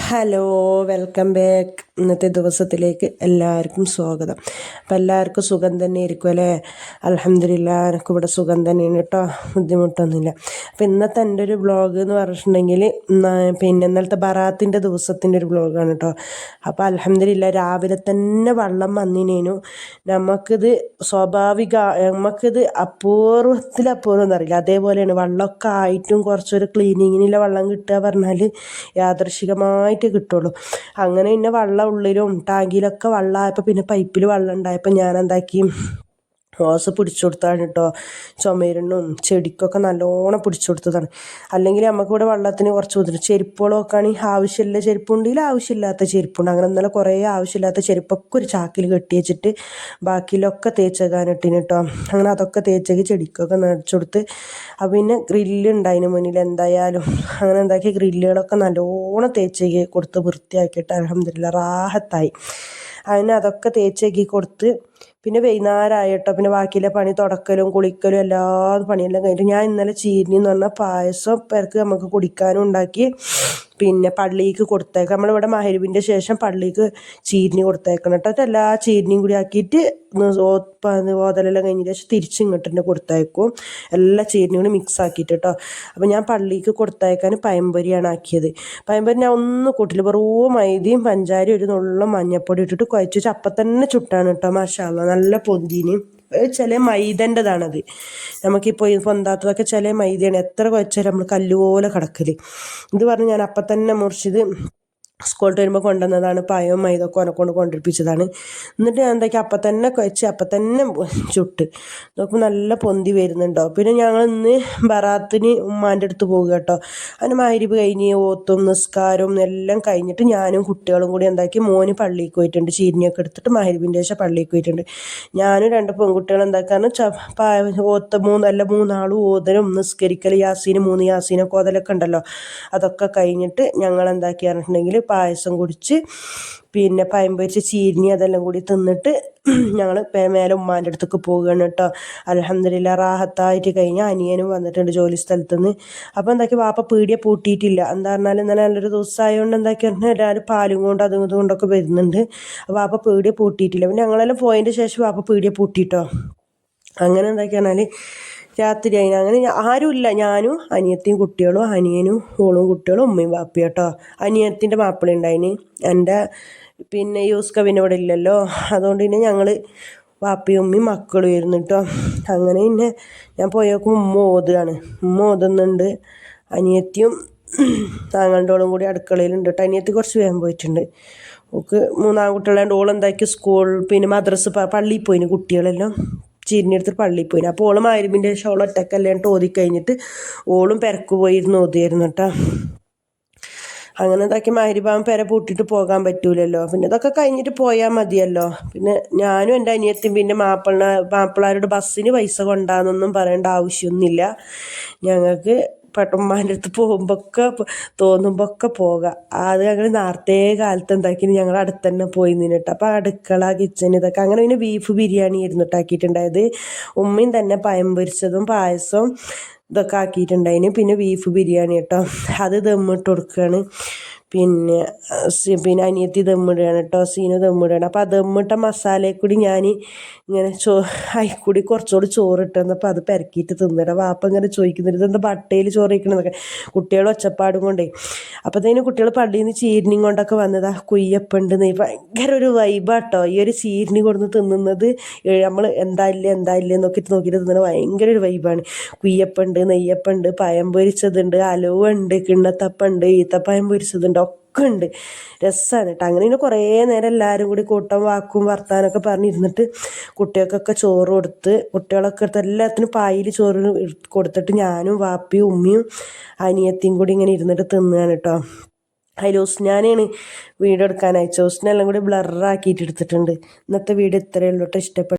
Hello, welcome back. ഇന്നത്തെ ദിവസത്തിലേക്ക് എല്ലാവർക്കും സ്വാഗതം. അപ്പം എല്ലാവർക്കും സുഖം തന്നെ ആയിരിക്കും അല്ലേ? അൽഹംദുലില്ലാ, എനിക്ക് ഇവിടെ സുഖം തന്നെയാണ് കേട്ടോ, ബുദ്ധിമുട്ടൊന്നുമില്ല. അപ്പം ഇന്നത്തെ എൻ്റെ ഒരു വ്ളോഗ് എന്ന് പറഞ്ഞിട്ടുണ്ടെങ്കിൽ പിന്നെ ഇന്നലത്തെ ബറാത്തിൻ്റെ ദിവസത്തിൻ്റെ ഒരു വ്ളോഗാണ് കേട്ടോ. അപ്പോൾ അൽഹംദുലില്ലാ, രാവിലെ തന്നെ വെള്ളം വന്നിനേനു. നമുക്കിത് നമുക്കിത് അപൂർവം എന്നറിയില്ല, അതേപോലെയാണ് വെള്ളമൊക്കെ ആയിട്ടും കുറച്ചൊരു ക്ലീനിങ്ങിനുള്ള വെള്ളം കിട്ടുക പറഞ്ഞാൽ യാദൃശികമായിട്ട് കിട്ടുള്ളൂ. അങ്ങനെ പിന്നെ വെള്ളം ഉള്ളിലും ടാങ്കിയിലൊക്കെ വെള്ളമായപ്പോൾ പിന്നെ പൈപ്പിൽ വെള്ളം ഉണ്ടായപ്പോൾ ഞാൻ എന്താക്കി, ഹോസ് പിടിച്ചു കൊടുത്താണ് കേട്ടോ. ചുമരിനും ചെടിക്കൊക്കെ നല്ലോണം പിടിച്ചു കൊടുത്തതാണ്. അല്ലെങ്കിൽ നമുക്കിവിടെ വെള്ളത്തിന് കുറച്ച് ബുദ്ധിമുട്ട്. ചെരുപ്പുകളൊക്കെ ആണെങ്കിൽ ആവശ്യമില്ല ചെരുപ്പുണ്ടെങ്കിൽ ആവശ്യമില്ലാത്ത ചെരുപ്പുണ്ട്. അങ്ങനെ ഇന്നലെ കുറേ ആവശ്യമില്ലാത്ത ചെരുപ്പൊക്കെ ഒരു ചാക്കിൽ കെട്ടി വെച്ചിട്ട് ബാക്കിയിലൊക്കെ തേച്ചേക്കാനിട്ടിന് കേട്ടോ. അങ്ങനെ അതൊക്കെ തേച്ചേക്ക് ചെടിക്കൊക്കെ നനച്ചു കൊടുത്ത്. അപ്പം പിന്നെ ഗ്രില്ലുണ്ടായിന് മുന്നിൽ എന്തായാലും. അങ്ങനെ എന്താക്കി ഗ്രില്ലുകളൊക്കെ നല്ലോണം തേച്ചേക്ക് കൊടുത്ത് വൃത്തിയാക്കിയിട്ട് അൽഹംദുലില്ലാ റാഹത്തായി. അതിന് അതൊക്കെ തേച്ചേക്കി കൊടുത്ത് പിന്നെ വൈകുന്നേരമായിട്ടോ. പിന്നെ ബാക്കിയുള്ള പണി തുടക്കലും കുളിക്കലും എല്ലാ പണിയെല്ലാം കഴിഞ്ഞിട്ട് ഞാൻ ഇന്നലെ ചീരിനി എന്ന് പറഞ്ഞാൽ പായസം പേർക്ക് നമുക്ക് കുടിക്കാനും ഉണ്ടാക്കി പിന്നെ പള്ളിക്ക് കൊടുത്തേക്കാം. നമ്മളിവിടെ മഹരിബിൻ്റെ ശേഷം പള്ളിക്ക് ചീരിനി കൊടുത്തേക്കണം കേട്ടോ. അത് എല്ലാ ചീരിനിയും കൂടി ആക്കിയിട്ട് ഓതലെല്ലാം കഴിഞ്ഞതിന് ശേഷം തിരിച്ചിങ്ങോട്ട് തന്നെ കൊടുത്തയക്കും. എല്ലാ ചീരിനിയും കൂടി മിക്സ് ആക്കിയിട്ട് കേട്ടോ. അപ്പോൾ ഞാൻ പള്ളിക്ക് കൊടുത്തയക്കാൻ പഴംപൊരിയാണ് ആക്കിയത്. പഴംപൊരി ഞാൻ ഒന്നും കൂട്ടില്ല, വെറും മൈദയും പഞ്ചാരയും ഒരു നുള്ളും മഞ്ഞപ്പൊടി ഇട്ടിട്ട് കുഴച്ച് വെച്ച് അപ്പം തന്നെ ചുട്ടാണ് കേട്ടോ. മാഷാ അല്ലാ, നല്ല പൊന്തിന്. ചില മൈദൻ്റെതാണത്, നമുക്കിപ്പോൾ പൊന്താത്തതൊക്കെ ചില മൈദയാണ്. എത്ര കുഴച്ചാലും നമ്മൾ കല്ലുപോലെ കിടക്കൽ. ഇത് പറഞ്ഞ് ഞാൻ അപ്പം തന്നെ മുറിച്ചത് സ്കൂളിൽ വരുമ്പോൾ കൊണ്ടുവന്നതാണ്. പഴവും മൈദൊക്കെ ഓനെക്കൊണ്ട് കൊണ്ടിരിപ്പിച്ചതാണ്. എന്നിട്ട് ഞാൻ എന്താക്കി അപ്പം തന്നെ കുഴച്ച് അപ്പം തന്നെ ചുട്ട് നോക്കുമ്പോൾ നല്ല പൊന്തി വരുന്നുണ്ടോ. പിന്നെ ഞങ്ങൾ ഇന്ന് ബറാത്തിന് ഉമ്മാൻ്റെ അടുത്ത് പോകുക കേട്ടോ. അതിന് മഗ്‌രിബ് കഴിഞ്ഞ് ഓത്തും നിസ്കാരവും എല്ലാം കഴിഞ്ഞിട്ട് ഞാനും കുട്ടികളും കൂടി എന്താക്കി, മോന് പള്ളിക്ക് പോയിട്ടുണ്ട്. ചീരിനിയൊക്കെ എടുത്തിട്ട് മഗ്‌രിബിൻ്റെ ശേഷം പള്ളിക്ക് പോയിട്ടുണ്ട്. ഞാനും രണ്ട് പെൺകുട്ടികളും എന്താക്കാന്ന് മൂന്നാളും ഓതലും നിസ്കരിക്കൽ യാസീന് 3 യാസീനൊക്കെ ഓതലൊക്കെ ഉണ്ടല്ലോ, അതൊക്കെ കഴിഞ്ഞിട്ട് ഞങ്ങൾ എന്താക്കി പറഞ്ഞിട്ടുണ്ടെങ്കിൽ പായസം കുടിച്ച് പിന്നെ പഴം പൊരിച്ച് ചീരിനി അതെല്ലാം കൂടി തിന്നിട്ട് ഞങ്ങൾ മേലെ ഉമ്മാൻ്റെ അടുത്തേക്ക് പോവുകയാണ് കേട്ടോ. അൽഹംദുലില്ലാ റാഹത്തായിട്ട് കഴിഞ്ഞ അനിയനും വന്നിട്ടുണ്ട് ജോലി സ്ഥലത്തുനിന്ന്. അപ്പോൾ എന്താക്കി, വാപ്പ പീടിയ പൂട്ടിയിട്ടില്ല. എന്താ പറഞ്ഞാൽ ഇന്നലെ നല്ലൊരു ദിവസമായതുകൊണ്ട് എന്താക്കി പറഞ്ഞാൽ എല്ലാവരും പാലും കൊണ്ട് അതും ഇതുകൊണ്ടൊക്കെ വരുന്നുണ്ട്. വാപ്പ പീടിയ പൂട്ടിയിട്ടില്ല. പിന്നെ ഞങ്ങളെല്ലാം പോയതിൻ്റെ ശേഷം വാപ്പ പീടിയ പൂട്ടിയിട്ടോ. അങ്ങനെ എന്താക്കി പറഞ്ഞാൽ രാത്രി അതിന് അങ്ങനെ ആരുമില്ല, ഞാനും അനിയത്തിയും കുട്ടികളും, അനിയനും ഓളും കുട്ടികളും ഉമ്മയും വാപ്പയും കേട്ടോ. അനിയത്തിൻ്റെ മാപ്പിള ഉണ്ടായിന്. എൻ്റെ പിന്നെ യൂസ്ക പിന്നെ ഇവിടെ ഇല്ലല്ലോ, അതുകൊണ്ട് പിന്നെ ഞങ്ങൾ വാപ്പയും ഉമ്മയും മക്കളും ആയിരുന്നു കേട്ടോ. അങ്ങനെ പിന്നെ ഞാൻ പോയേക്കും ഉമ്മ ഓതുന്നുണ്ട്. അനിയത്തിയും താങ്കളുടെ ഓളും കൂടി അടുക്കളയിലുണ്ട് കേട്ടോ. അനിയത്തി കുറച്ച് വേഗം പോയിട്ടുണ്ട്. ഓൾക്ക് 3 ആൺകുട്ടികളുണ്ട്. ഓളെന്താക്കി സ്കൂൾ പിന്നെ മദ്രസ് പള്ളിയിൽ പോയിന്, കുട്ടികളെല്ലാം ചീരിനെടുത്തിട്ട് പള്ളിയിൽ പോയിന്. അപ്പോൾ ഓള് മഗ്‌രിബിൻ്റെ ശേഷം ഓൾ ഒറ്റക്കല്ലേട്ട് ഓതി കഴിഞ്ഞിട്ട് ഓളും പെരക്ക് പോയിരുന്ന് ഓതിയായിരുന്നു കേട്ടോ. അങ്ങനെ ഇതാക്കി മഗ്‌രിബാകുമ്പോൾ പെര പൂട്ടിയിട്ട് പോകാൻ പറ്റൂലല്ലോ. പിന്നെ ഇതൊക്കെ കഴിഞ്ഞിട്ട് പോയാൽ മതിയല്ലോ. പിന്നെ ഞാനും എൻ്റെ അനിയത്തിയും പിന്നെ മാപ്പിളാരോട് ബസ്സിന് പൈസ കൊണ്ടാന്നൊന്നും പറയേണ്ട ആവശ്യമൊന്നുമില്ല. ഞങ്ങൾക്ക് ഉമ്മാൻ്റെ അടുത്ത് പോകുമ്പോഴൊക്കെ തോന്നുമ്പോഴൊക്കെ പോകാം. അത് ഞങ്ങൾ നേരത്തെ കാലത്ത് എന്താക്കി, ഞങ്ങൾ അടുത്ത് തന്നെ പോയി നിന്നിട്ട്. അപ്പോൾ അടുക്കള കിച്ചൺ ഇതൊക്കെ അങ്ങനെ. പിന്നെ ബീഫ് ബിരിയാണി ആയിരുന്നു ആക്കിയിട്ടുണ്ടായത്. ഉമ്മയും തന്നെ പഴം പൊരിച്ചതും പായസവും ഇതൊക്കെ ആക്കിയിട്ടുണ്ടായിന്. പിന്നെ ബീഫ് ബിരിയാണി കേട്ടോ, അത് ദമ്മിട്ട് കൊടുക്കുകയാണ്. പിന്നെ അനിയത്തി ദമ്മിടുകയാണ് കേട്ടോ, സീന് ദമ്മിടുകയാണ്. അപ്പോൾ ആ ദമ്മിട്ട മസാലയിൽ കൂടി ഞാൻ ഇങ്ങനെ അതിൽക്കൂടി കുറച്ചുകൂടി ചോറിട്ടെന്നപ്പോൾ അത് പെരക്കിയിട്ട് തിന്നിട. വാപ്പ ഇങ്ങനെ ചോദിക്കുന്നുണ്ട്, ഇതെന്താ ബട്ടയിൽ ചോറ് വയ്ക്കണമെന്നൊക്കെ. കുട്ടികൾ ഒച്ചപ്പാടും കൊണ്ടേ. അപ്പോഴത്തേനും കുട്ടികൾ പള്ളിയിൽ നിന്ന് ചീരിനിയും കൊണ്ടൊക്കെ വന്നതാ. കുയ്യപ്പുണ്ട് ഭയങ്കര ഒരു വൈബാട്ടോ. ഈ ഒരു ചീരിനി കൊടുന്ന് തിന്നുന്നത് നമ്മൾ എന്താ ഇല്ലേ നോക്കിയിട്ട് തിന്നുന്നത് ഭയങ്കര ഒരു വൈബാണ്. കുയ്യപ്പുണ്ട്, നെയ്യപ്പുണ്ട്, പഴം പൊരിച്ചതുണ്ട്, അലുവ ഉണ്ട്, കിണ്ണത്തപ്പുണ്ട്, ഈത്തപ്പഴം പൊരിച്ചതുണ്ട്, ഒക്കെ ഉണ്ട്. രസമാണ് കേട്ടോ. അങ്ങനെ പിന്നെ കുറേ നേരം എല്ലാവരും കൂടി കൂട്ടം വാക്കും വർത്താനമൊക്കെ പറഞ്ഞിരുന്നിട്ട് കുട്ടികൾക്കൊക്കെ ചോറ് കൊടുത്ത്, കുട്ടികളൊക്കെ എടുത്ത് എല്ലാത്തിനും പായിൽ ചോറ് കൊടുത്തിട്ട് ഞാനും വാപ്പിയും ഉമ്മയും അനിയത്തിയും കൂടി ഇങ്ങനെ ഇരുന്നിട്ട് തിന്നുകയാണ് കേട്ടോ. അതിൽ ഹുസ്നാനെയാണ് വീഡിയോ എടുക്കാൻ അയച്ചത്. ഹുസ്നെല്ലാം കൂടി ബ്ലറാക്കിയിട്ട് എടുത്തിട്ടുണ്ട്. ഇന്നത്തെ വീഡിയോ ഇത്രയേ ഉള്ളൂ കേട്ടോ. ഇഷ്ടപ്പെട്ടു.